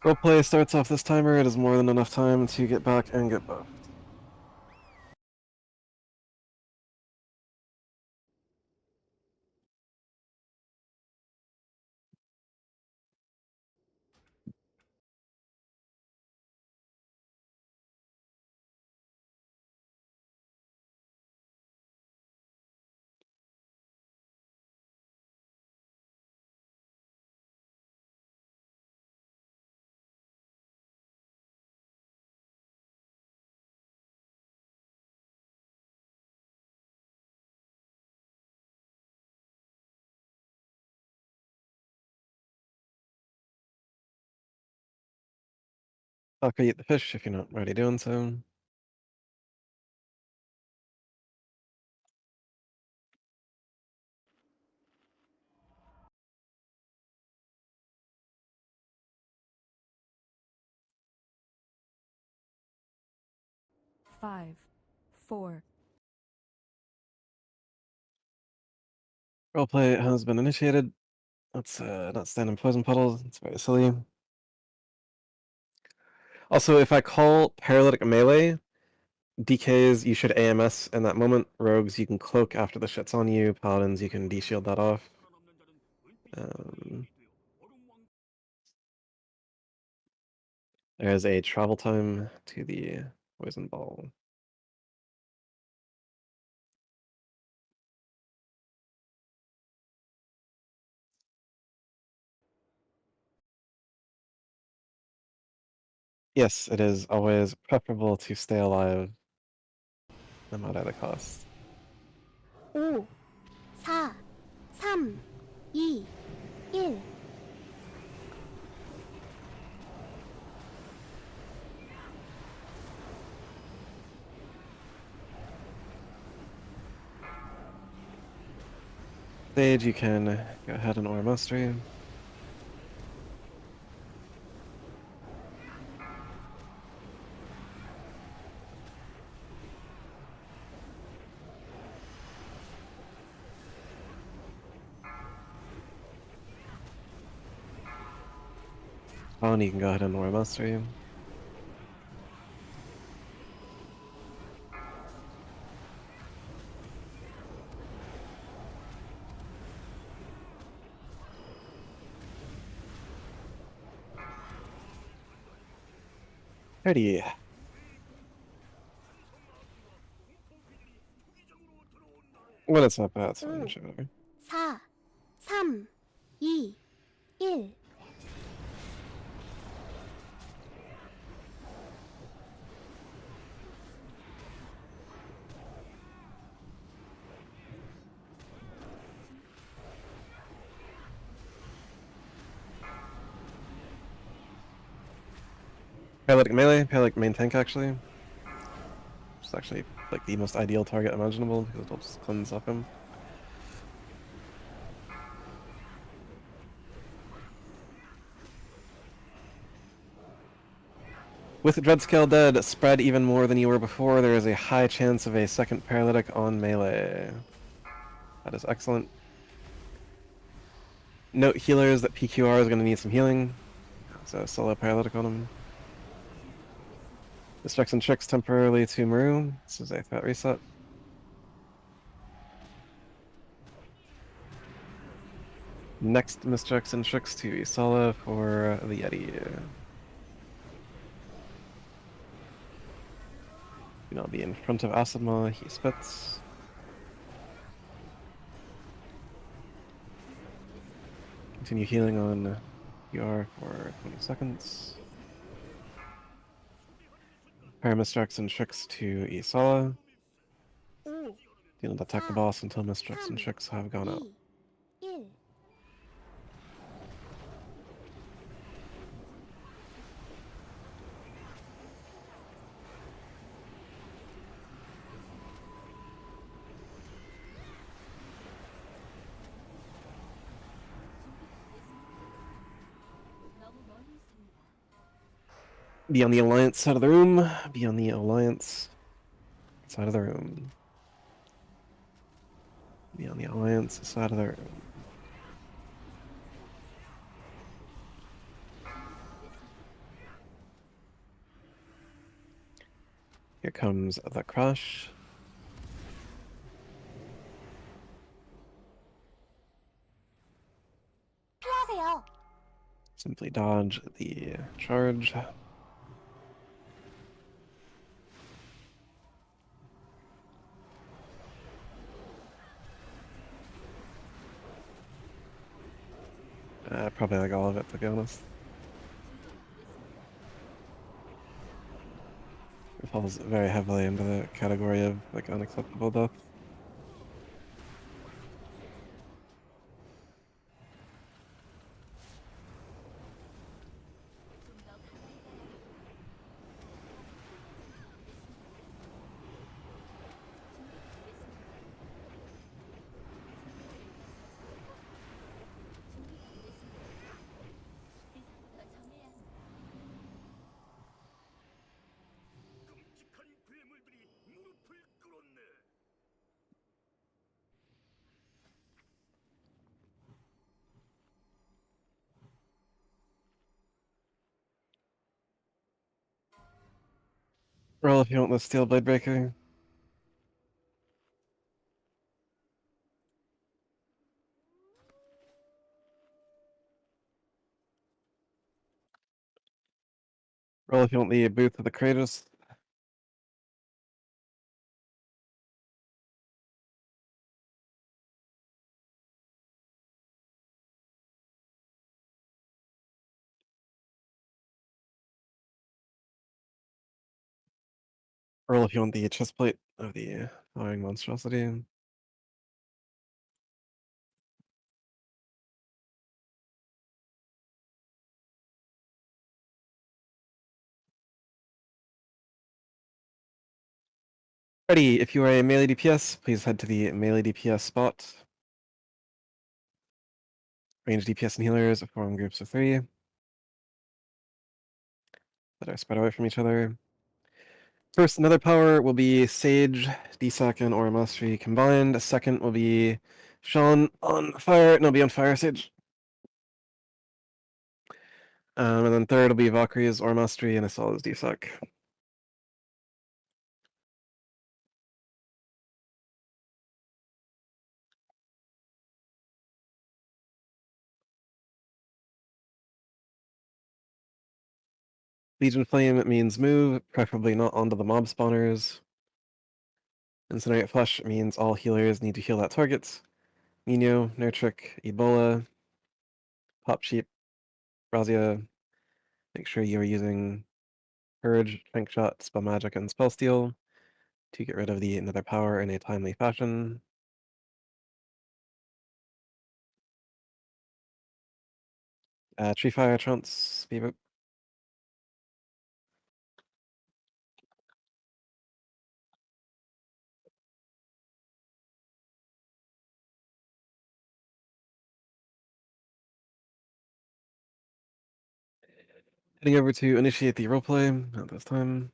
Roleplay starts off this timer. It is more than enough time to get back and get buffed. Okay, eat the fish if you're not already doing so. Five, four. Roleplay has been initiated. Let's not stand in poison puddles. It's very silly. Also, if I call paralytic melee, DKs, you should AMS in that moment. Rogues, you can cloak after the shit's on you. Paladins, you can D-shield that off. There's a travel time to the poison ball. Yes, it is always preferable to stay alive, no matter the cost. 5, 4, 3, 2, 1. Stage, you can go ahead and aura mastery. Oh, and you can go ahead and aura mastery. Alrighty. Well, it's not bad, so I'm sure. 4, 3, 2, 1. Paralytic melee, paralytic main tank actually. It's actually like the most ideal target imaginable because it'll just cleanse up him. With Dreadscale dead, spread even more than you were before, there is a high chance of a second paralytic on melee. That is excellent. Note healers that PQR is going to need some healing. So solo paralytic on him. Destruction tricks temporarily to Maru. This is a threat reset. Next mischecks and tricks to Isala for the Yeti. You know, be in front of Acid Maw, he spits. Continue healing on PR for 20 seconds. Paramistrix and tricks to Isala. 5, Do not attack the boss until mistricks and tricks have gone out. 2, 1. Be on the Alliance side of the room. Be on the Alliance side of the room. Be on the Alliance side of the room. Here comes the crush. 피하세요. Simply dodge the charge. Probably like all of it, to be honest. It falls very heavily into the category of like unacceptable death. Roll if you want the Steel Blade Breaker. Roll if you want the Booth of the Kratos. Roll if you want the chest plate of the Flying Monstrosity. Ready, if you are a melee DPS, please head to the melee DPS spot. Range DPS and healers form groups of 3 that are spread away from each other. First, another power will be Sage, DSAC, and Aura Mastery combined. Second will be Sean on fire, and I'll be on Fire Sage. And then third will be Valkyrie's Aura Mastery and Asala's DSAC. Legion Flame means move, preferably not onto the mob spawners. Incinerate Flesh means all healers need to heal that target. Nino, Nurtrick, Ebola, Pop Sheep, Razia. Make sure you're using Purge, Tank Shot, Spell Magic, and Spell Steal to get rid of the Nether Power in a timely fashion. Tree Fire, Trounce, Beaver. Heading over to initiate the roleplay at this time.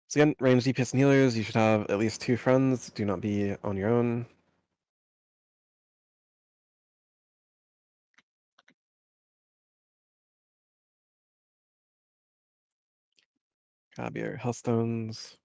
So again, range DPS and healers, you should have at least 2 friends. Do not be on your own. Grab your Hellstones.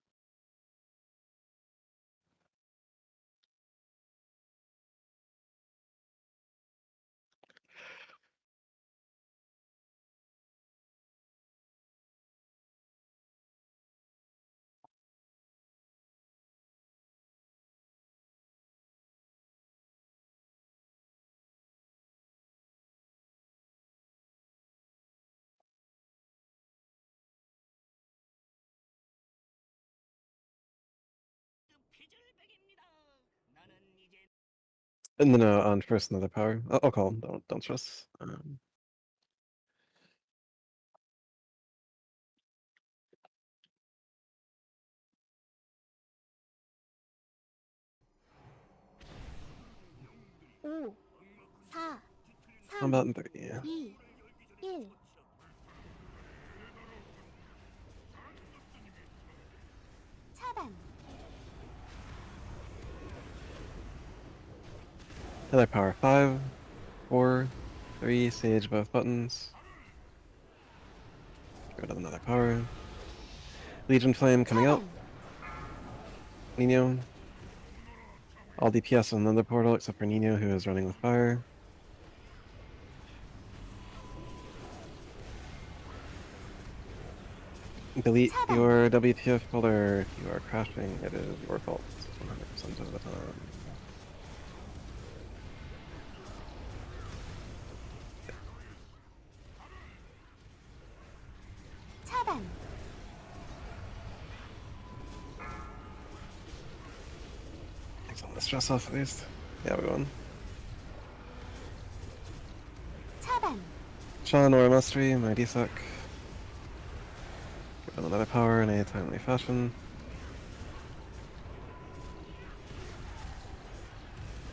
And then on first another power. I'll call him, don't stress. 오, 4, Combat 3, in 30. 2, 1. 차단. Healer power 5, 4, 3, sage both buttons. Get rid of another power. Legion Flame coming out. 차단. Nino. All DPS on another portal except for Nino, who is running with fire. Delete 차단. your WTF folder if you are crashing. It is your fault 100% of the time. 차단. Take some of the stress off at least. Yeah, we won. 차단. Sean or Mastery, my DSEC. Give them another power in a timely fashion.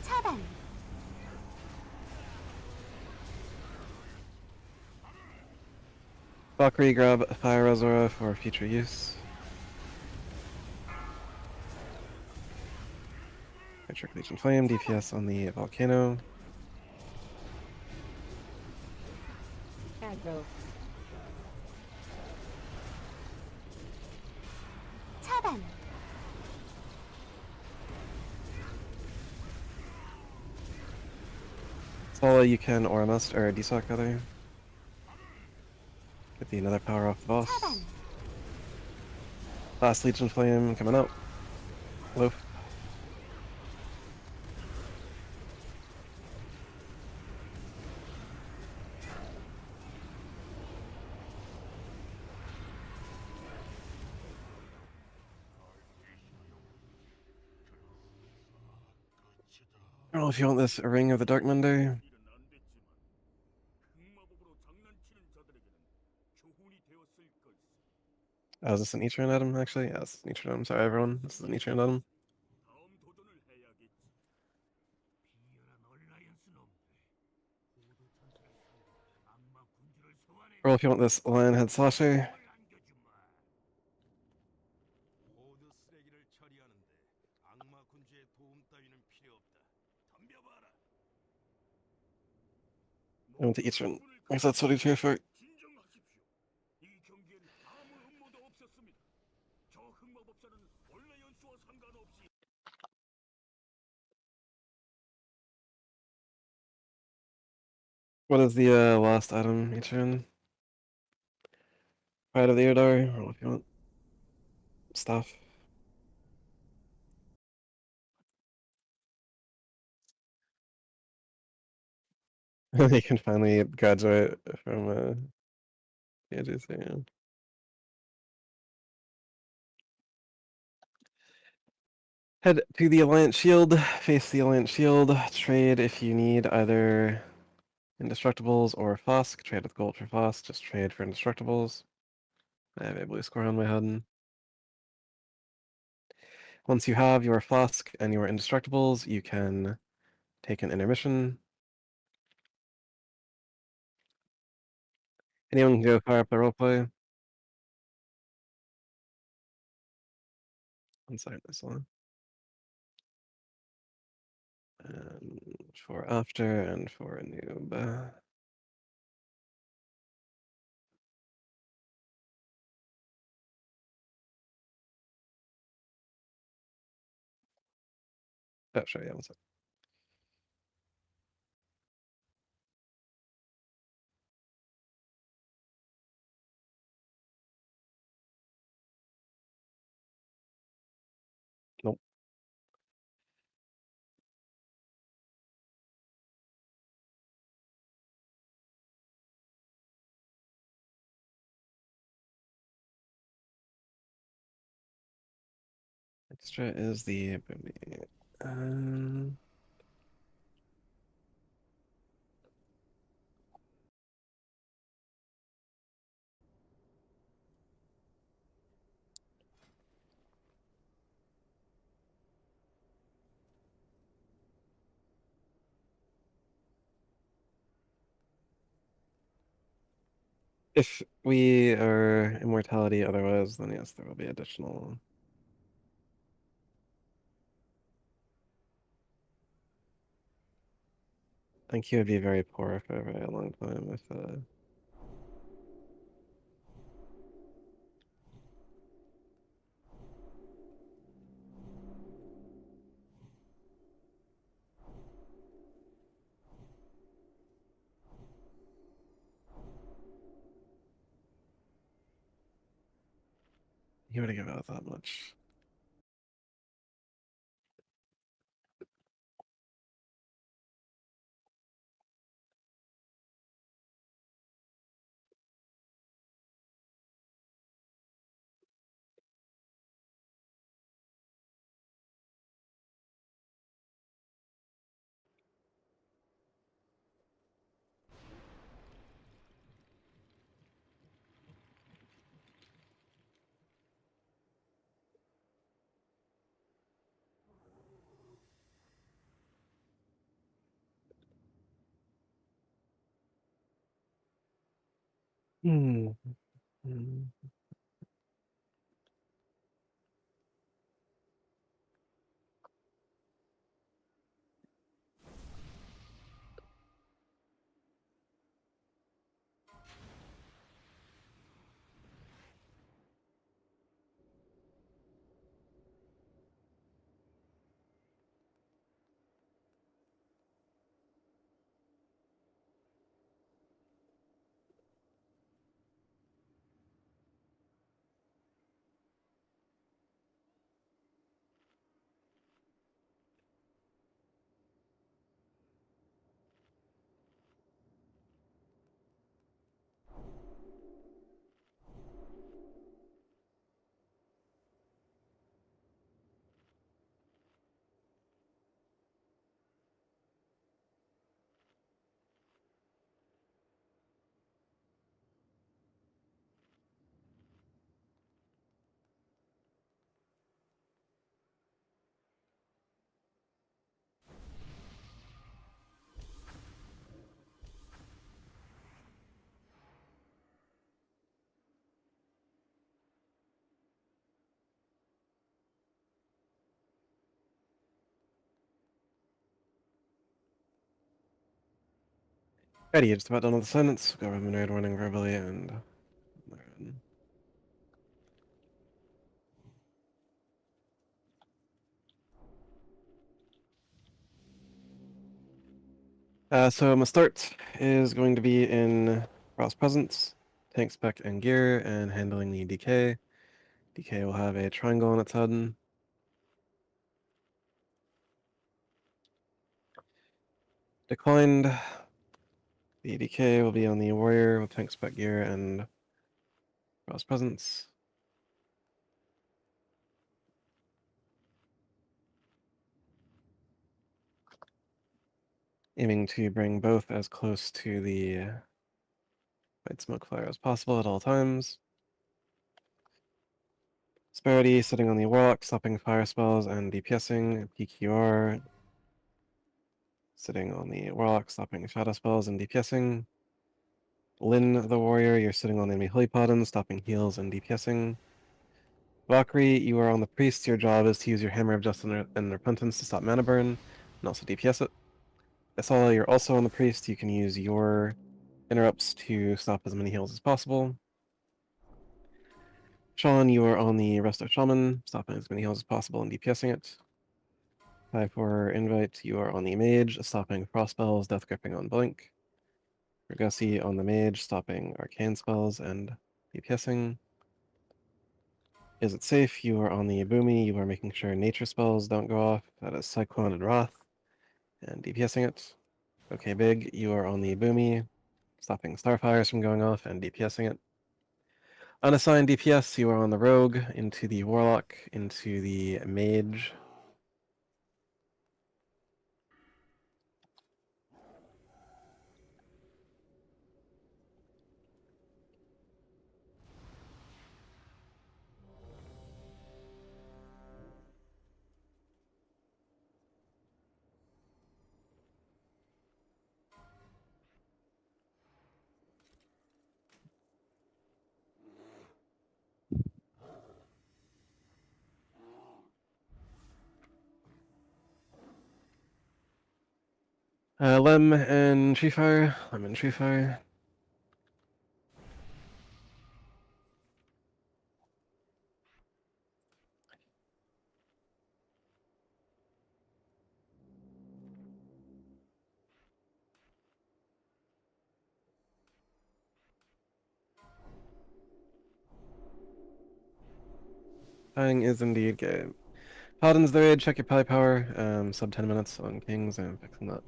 차단. Valkyrie, grab Fire Reservoir for future use. Trick Legion Flame, DPS on the Volcano. Aggro. 차단. Solo, you can Aura Must, or DSOC rather. Get the another power off the boss. 차단. Last Legion Flame coming out. Loaf. I don't know if you want this Ring of the Dark Monday. Oh, is this an Eatron item, actually? Yeah, it's an Eatron item. Sorry, everyone. This is an Eatron item. Or if you want this Lionhead Slasher. 모두 쓰레기를 처리하는데 악마 군주의 도움 따위는 필요 없다. 덤벼봐라. I want the Eatron. I guess that's what he's here for. 진정하십시오. 이 경기엔 아무 음모도 없었습니다. 저 흑마법사는 원래 연수와 상관없이 What is the last item, Eatron? Pride of the Eodar, or if you want stuff. They can finally graduate from the edges there. Head to the Alliance Shield, face the Alliance Shield, trade if you need either Indestructibles or Flask. Trade with gold for Flask, just trade for Indestructibles. I have a blue score on my head. Once you have your Flask and your Indestructibles, you can take an intermission. Anyone can go fire up the roleplay. Inside this one. And for after and for a noob. Oh, sure, yeah, one sec. Nope. Extra is the um, if we are immortality otherwise, then yes, there will be additional. I think he would be very poor for a very long time if he would have given out that much. Hmm. Hmm. Alrighty, just about done with the sentence. Go Remunerate warning verbally and learn. So my start is going to be in Ross Presence, tank spec and gear, and handling the DK. DK will have a triangle on its head. Declined. The DK will be on the warrior with tank spec gear and Ross Presence. Aiming to bring both as close to the white smoke flare as possible at all times. Disparity sitting on the warlock, stopping fire spells and DPSing. PQR sitting on the warlock, stopping shadow spells and DPSing. Lin the warrior, you're sitting on the enemy holy paladin, stopping heals and DPSing. Valkyrie, you are on the priest. Your job is to use your hammer of justice and repentance to stop mana burn and also DPS it. Asala, you're also on the priest. You can use your interrupts to stop as many heals as possible. Sean, you are on the resto shaman, stopping as many heals as possible and DPSing it. 5-4 invite, you are on the mage, stopping frost spells, death gripping on blink. Regussi on the mage, stopping arcane spells and DPSing. Is it safe? You are on the Boomy, you are making sure nature spells don't go off. That is Cyclone and Wrath, and DPSing it. Okay, Big, you are on the Boomy, stopping Starfires from going off and DPSing it. Unassigned DPS, you are on the Rogue, into the Warlock, into the Mage. Lem and Tree Fire. Lem and Tree Fire. Dying is indeed good. Paladin's the raid, check your pally power. Sub 10 minutes on kings, I'm fixing that.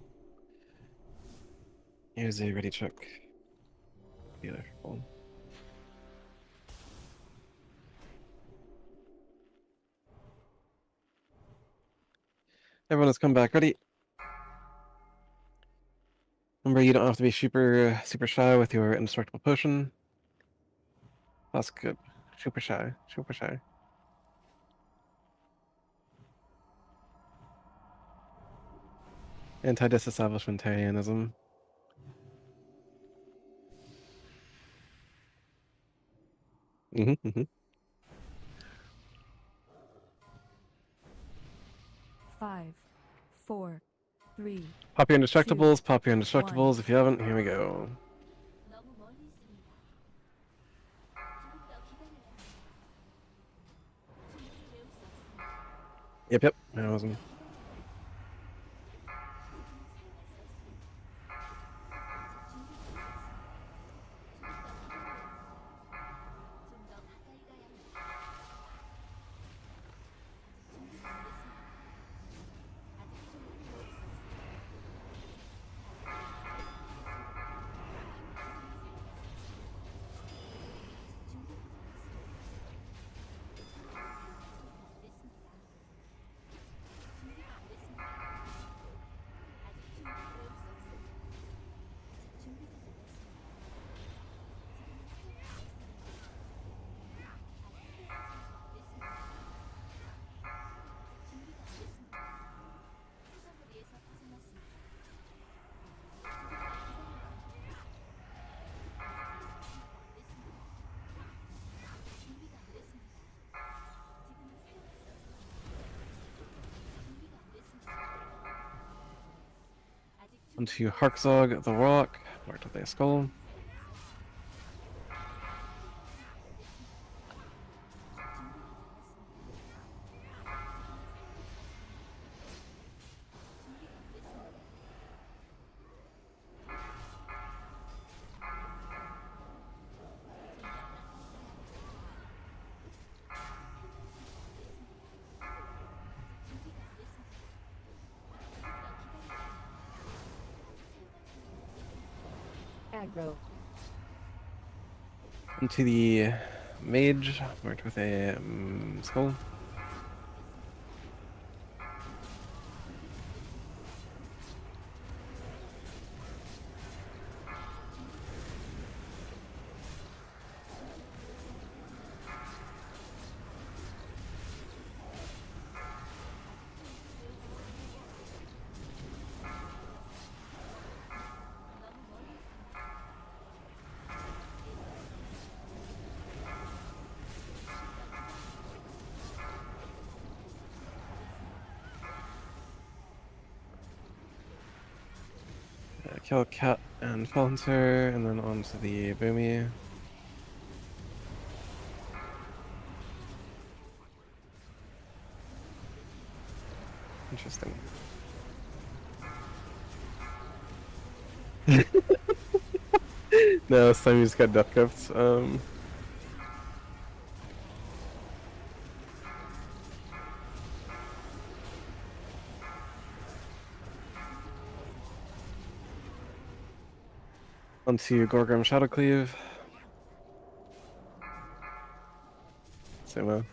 Here's a ready check. Beautiful. Everyone has come back ready. Remember, you don't have to be super shy with your indestructible potion. That's good. Super shy. Super shy. Anti-disestablishmentarianism. Mm-hmm. 5, 4, 3. Pop your indestructibles, pop your indestructibles. If you haven't, here we go. 너무 멀리 있습니다. 조금 더 기다려야 합니다. 준비를 외울 수 없습니다. Yep. That was him. Onto Harkzog the Rock, marked with a skull. Aggro. Into the mage, marked with a skull. Kill Cat and Hunter, and then onto the Boomy. Interesting. No, this time you just got death gifts. Onto Gorgrim Shadowcleave. Same way.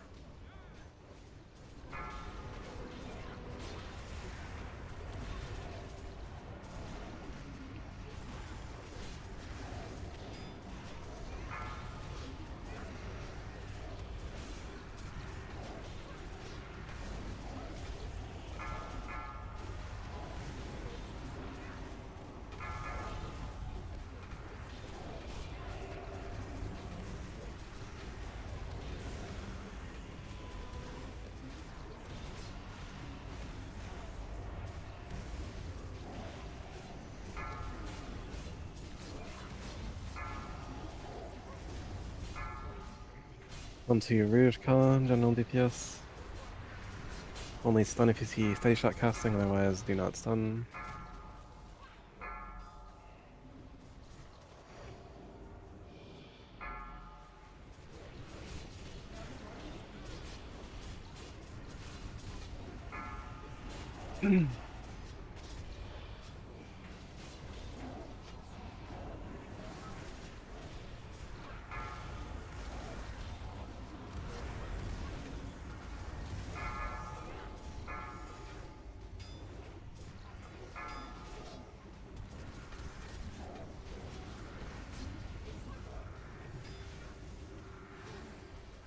Onto Rouge Con, general DPS. Only stun if you see steady shot casting, otherwise do not stun.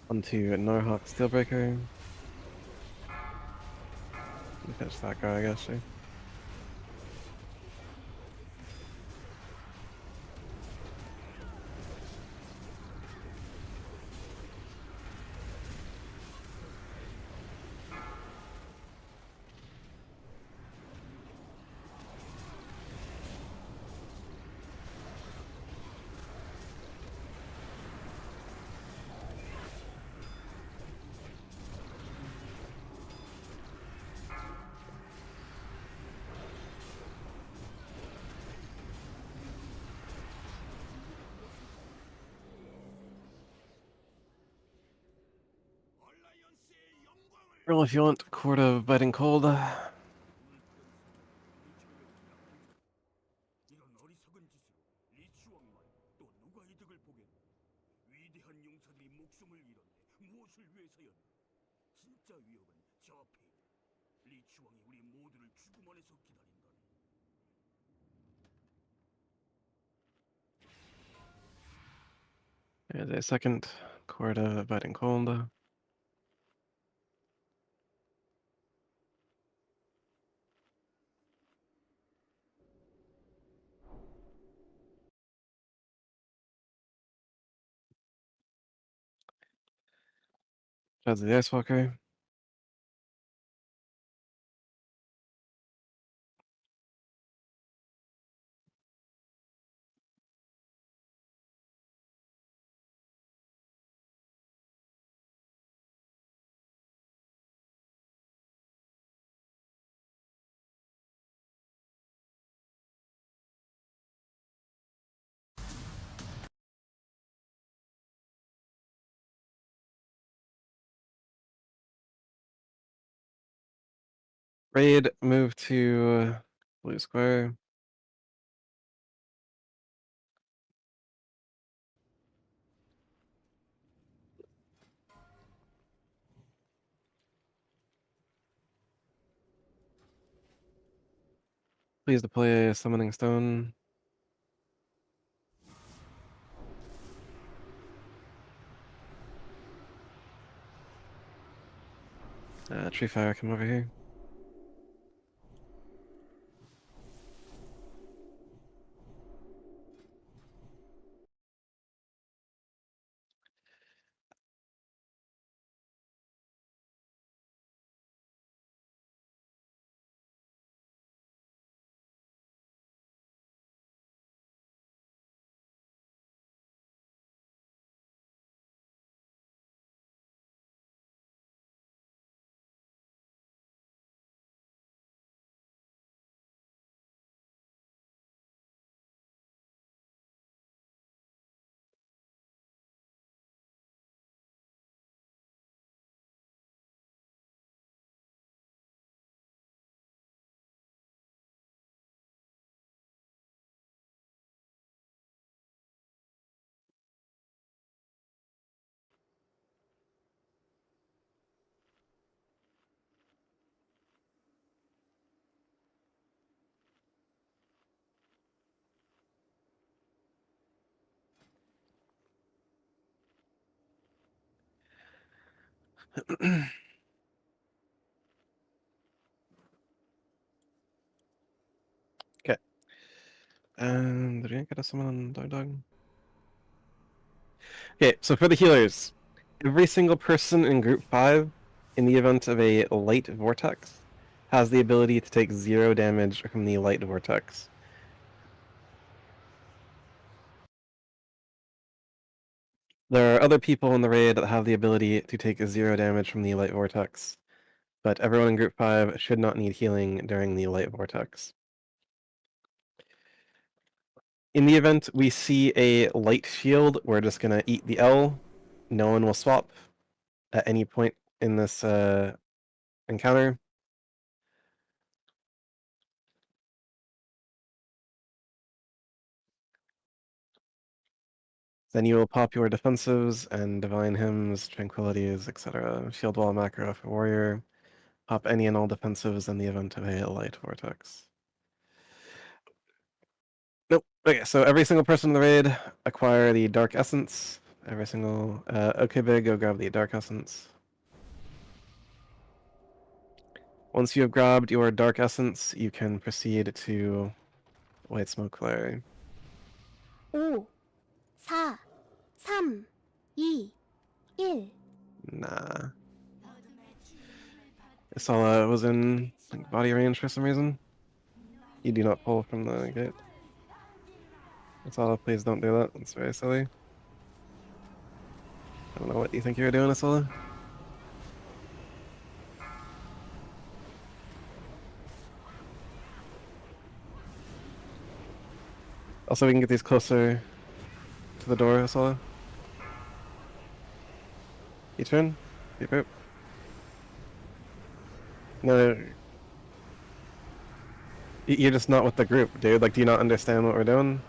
Onto Norhawk Steelbreaker. Catch that guy, I guess. Sure. 얼라이언스의 영광을 Roll if you want. Court of Biting Cold. 이런 어리석은 짓으로 리치왕만 또 누가 이득을 보겠나? 위대한 용사들이 목숨을 잃었네. 무엇을 위해서였나? 진짜 위협은 저 앞에 있다. 리치왕이 우리 모두를 죽음 안에서 기다린다네. There's a second Court of Biting Cold. That's the Ice Walker. Raid, move to blue square. Please deploy a Summoning Stone. Tree Fire, come over here. Okay. And did we get a summon on Dog? Okay, so for the healers, every single person in group 5, in the event of a light vortex, has the ability to take 0 damage from the light vortex. There are other people in the raid that have the ability to take 0 damage from the light vortex, but everyone in group 5 should not need healing during the light vortex. In the event we see a light shield, we're just gonna eat the L. No one will swap at any point in this encounter. Then you will pop your defensives and divine hymns, tranquilities, etc. Shield wall macro for warrior. Pop any and all defensives in the event of a light vortex. Nope. Okay, so every single person in the raid acquire the dark essence. Every single okay, big, go grab the dark essence. Once you have grabbed your dark essence, you can proceed to white smoke flare. 5, 4, 3, 2, 1. Nah. Isala was in like, body range for some reason. You do not pull from the gate. Isala, please don't do that. That's very silly. I don't know what you think you were doing, Isala. Also, we can get these closer to the door, Isala. You turn? Beep boop. No, you're just not with the group, dude. Like, do you not understand what we're doing?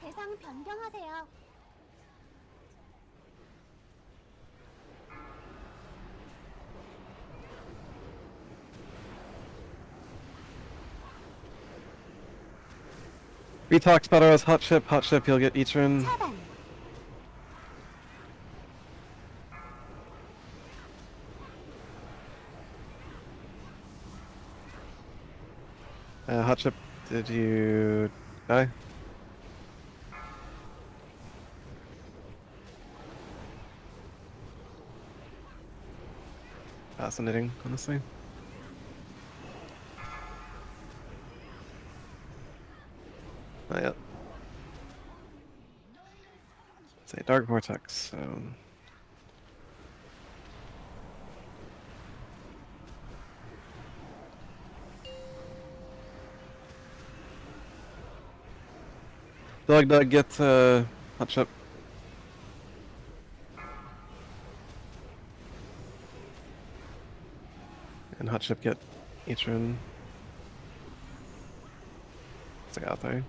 대상 변경하세요. Retox Battle hot ship, you'll get Ichirin. 차단. Hot ship, did you die? Fascinating, honestly. Not yet. It's a dark vortex, so. Doug, get hot ship. And hot ship get Ichirin. It's like out there.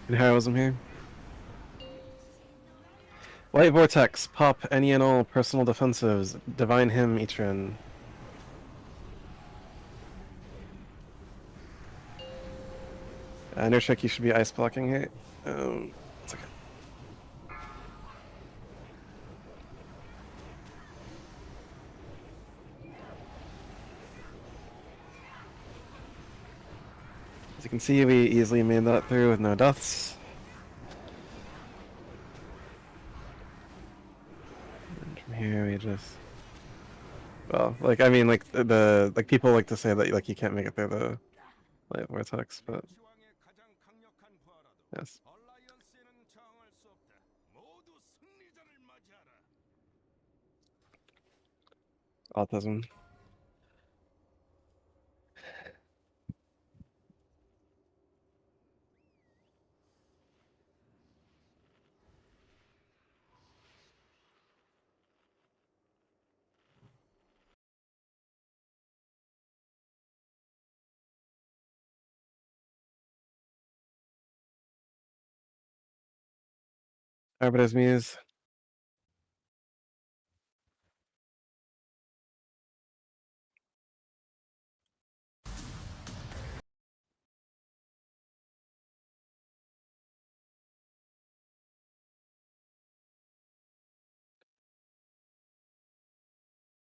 And heroism here. Light Vortex, pop any and all personal defensives. Divine Hymn, Ichirin. No trick, you should be ice blocking here. It's okay. As you can see, we easily made that through with no deaths. And from here, we just... Well, like, I mean, like, like, people like to say that, like, you can't make it through the Light Vortex, but... Yes. Autism. Arbiter's Muse.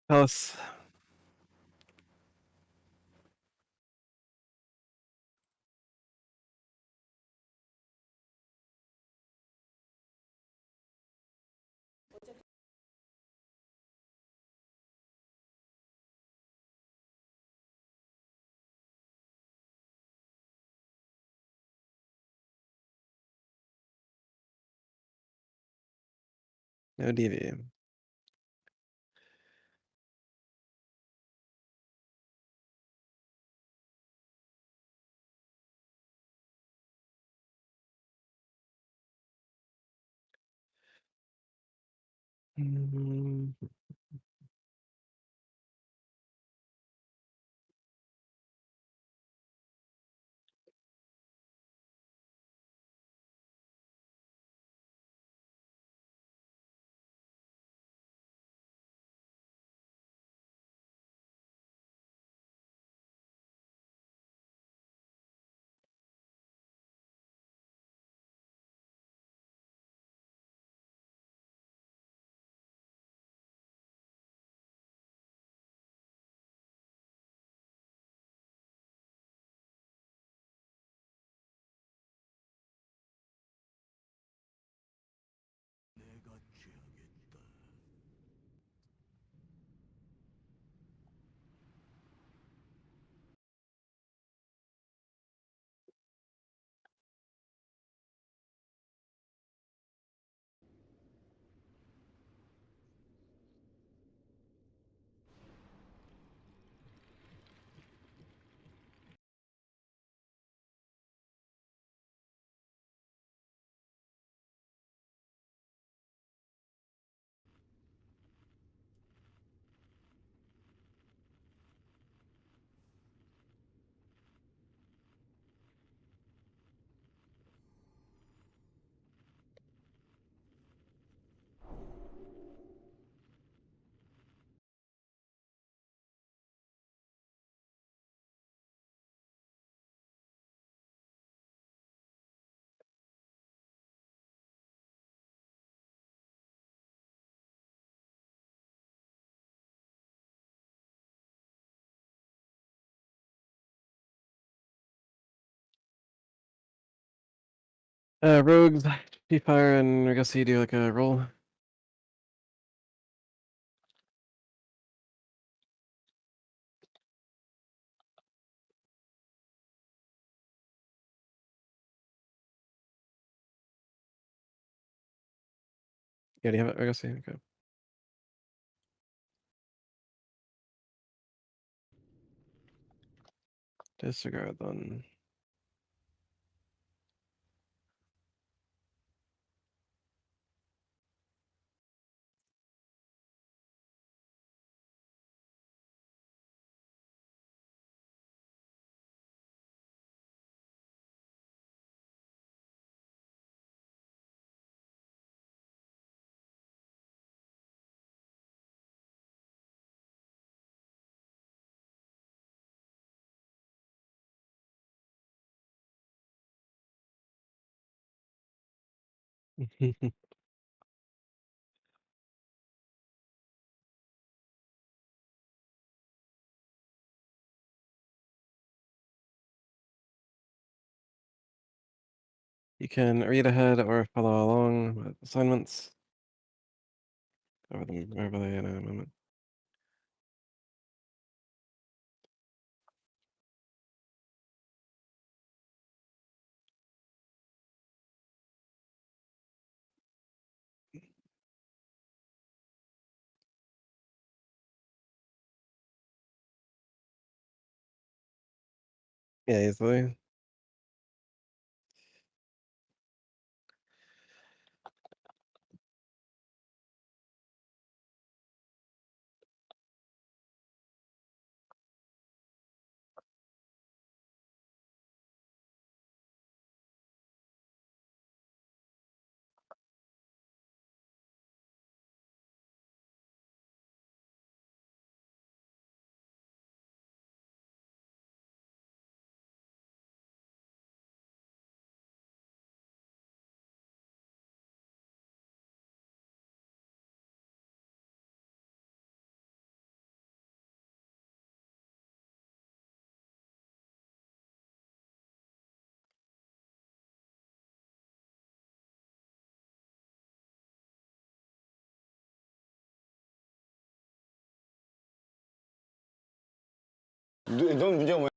Palace. No DV. Mm. 내가 죄하겠다. Rogues, P-Fire, and I guess you do like a roll. Yeah, do you have it? I guess you okay. Disregard then. You can read ahead or follow along with assignments. Over them, wherever they in a moment. Yeah, easily. 넌 문제가 뭐야?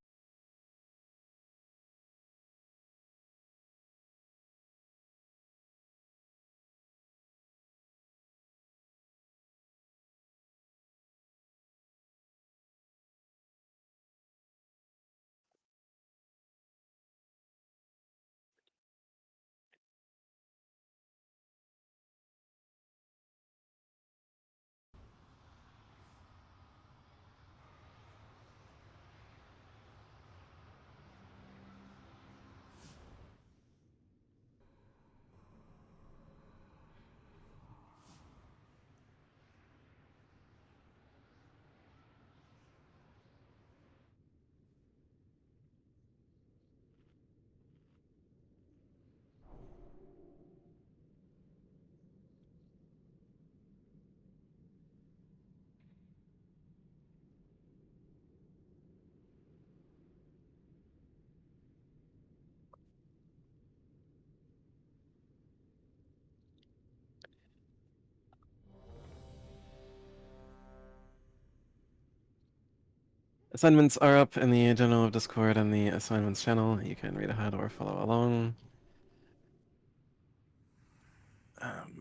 Assignments are up in the general Discord and the assignments channel. You can read ahead or follow along.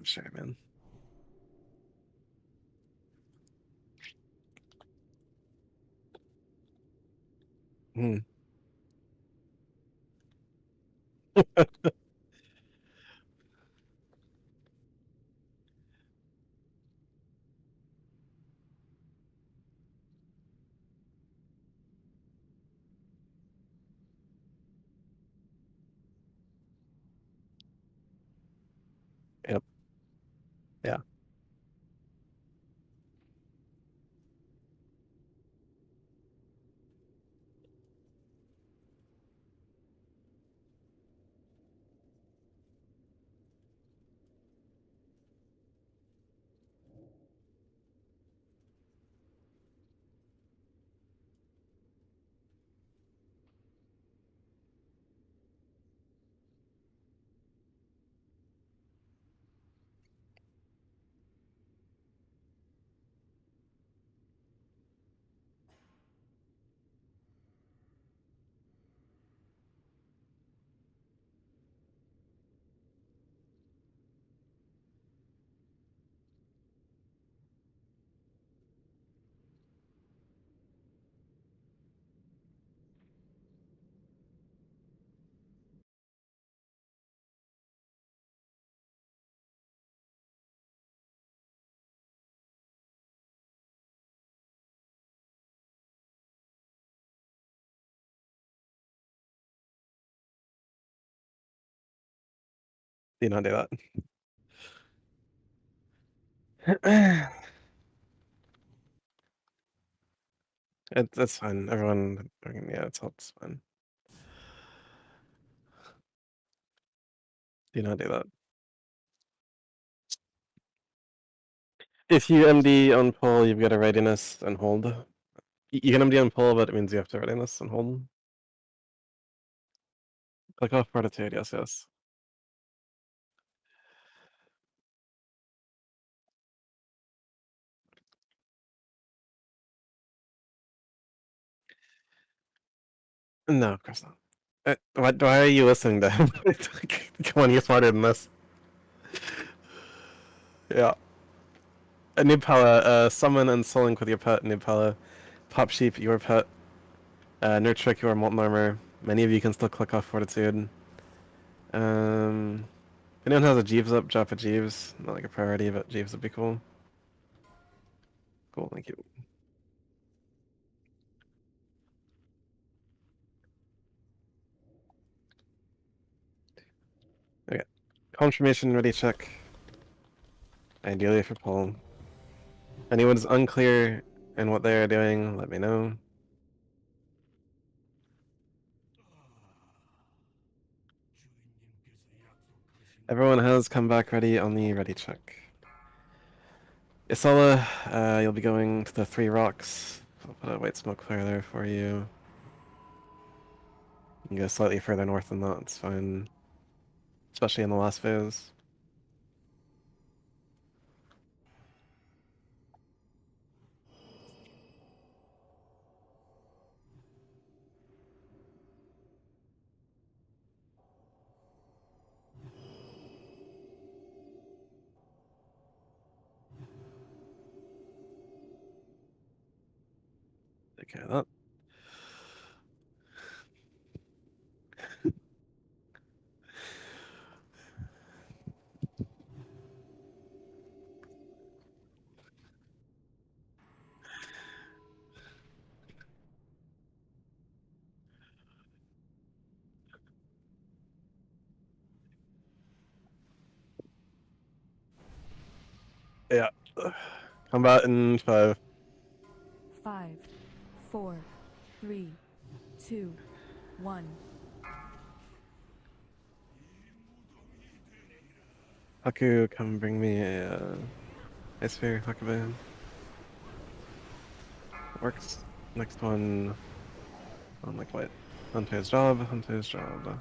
Sure, man. Hmm. Yep. Yeah. Do not do that. That's fine. Everyone, yeah, it's fine. Do not do that. If you MD on pull, you've got a readiness and hold. You can MD on pull, but it means you have to readiness and hold. Click off fortitude, yes, yes. No, of course not. Why are you listening to him? Come on, you're smarter than this. Yeah. A Nibpala, summon and soul link with your pet, Nibpala. Pop Sheep, your pet. Nurtrick, your Molten Armor. Many of you can still click off Fortitude. If anyone has a Jeeves up, drop a Jeeves. Not like a priority, but Jeeves would be cool. Cool, thank you. Okay. Confirmation ready check. Ideally for pull. Anyone's unclear in what they are doing, let me know. Everyone has come back ready on the ready check. Isala, you'll be going to the 3 rocks. I'll put a white smoke flare there for you. You can go slightly further north than that, it's fine. Especially in the last phase. Take care of that. Yeah. Combat in 5. 5, 4, 3, 2, 1. Haku, come bring me a ice sphere, Hakuba. Works. Next one on like what? Hunter's job, Hunter's job.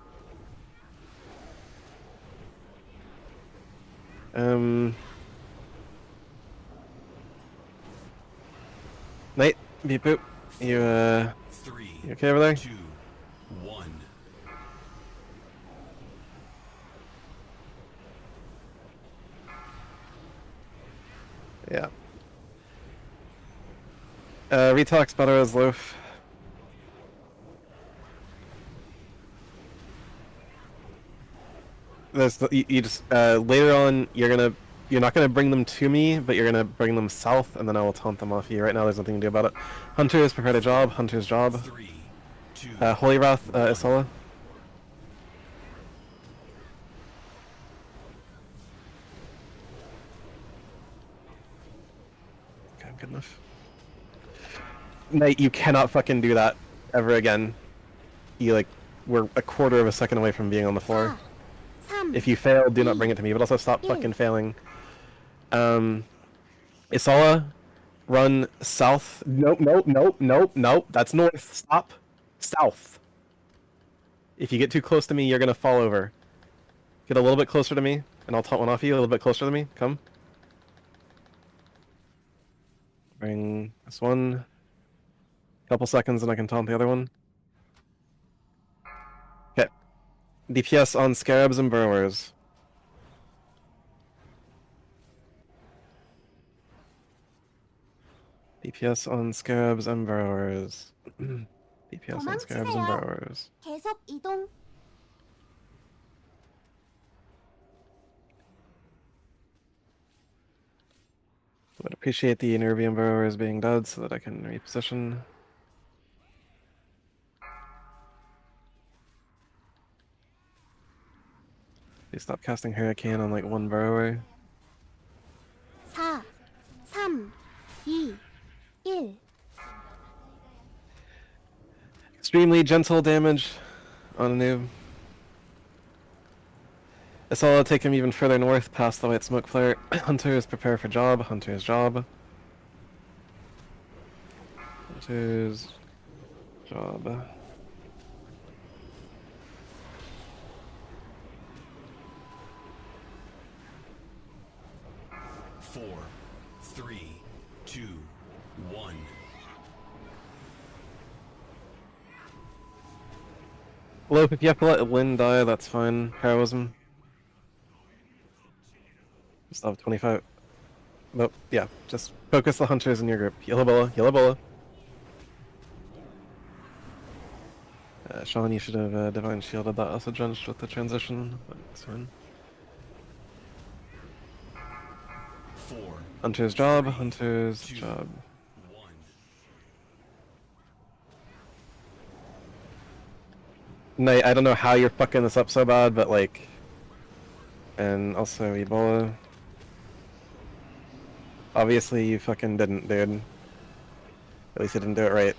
Knight, beep boop. You Three, you okay over there? 2, 1. Yeah. Retox better as loaf. You just later on you're not gonna bring them to me, but you're gonna bring them south, and then I will taunt them off you. Right now, there's nothing to do about it. Hunters, prepare to job. Hunter's job. 3, 2, Holy Wrath, Isola. Okay, good enough. Knight, you cannot fucking do that ever again. We're a quarter of a second away from being on the floor. 4, 3, If you fail, do not bring it to me, but also stop fucking failing. Isola, run south. Nope, nope, nope, nope, nope. That's north. Stop. South. If you get too close to me, you're gonna fall over. Get a little bit closer to me, and I'll taunt one off you. A little bit closer to me. Come. Bring this one. Couple seconds, and I can taunt the other one. Okay. DPS on scarabs and burrowers. DPS on scarabs and burrowers. DPS on scarabs and 도망치세요. burrowers. 계속 이동. Would appreciate the Nervian burrowers being dead so that I can reposition. Please stop casting Hurricane on like one burrower. 4, 3, 2, 1. Extremely gentle damage on a noob. Isola, take him even further north past the white smoke flare. Hunters, prepare for job. Hunter's job. Hunter's job. Four, 3, 2, 1. Lope, if you have to let Lynn die, that's fine. Heroism. Still have 25. Nope, yeah. Just focus the hunters in your group. Yellow Bola, Yellow Bola. Sean, you should have Divine Shielded that also drenched with the transition, but it's fine. 4, Hunter's job, 3, Hunter's 2, job. 1. Knight, I don't know how you're fucking this up so bad, but like... And also Ebola. Obviously you fucking didn't, dude. At least you didn't do it right.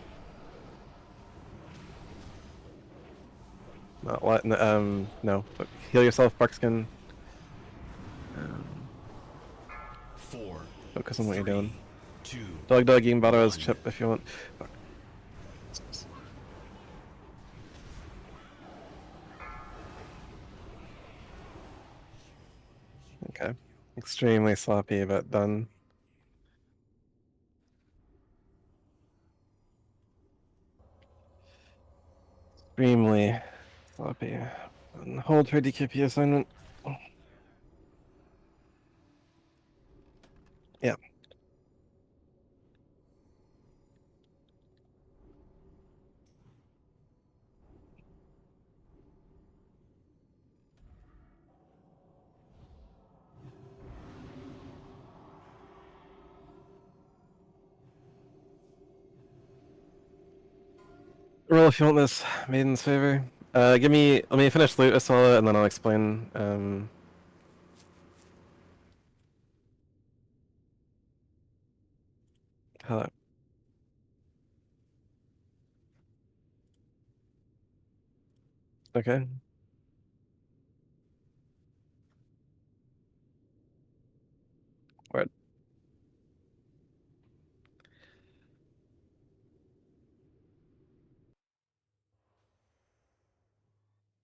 Not what? No. Heal yourself, Barkskin. 4, Focus on what you're 3, doing. 2, Dog, you can battle as 1. chip if you want. Fuck. Okay. Extremely sloppy, but done. Extremely sloppy. And hold for DKP assignment. Yeah. Roll if you want this Maiden's Favor. Let me finish loot Asala and then I'll explain, how that... Okay.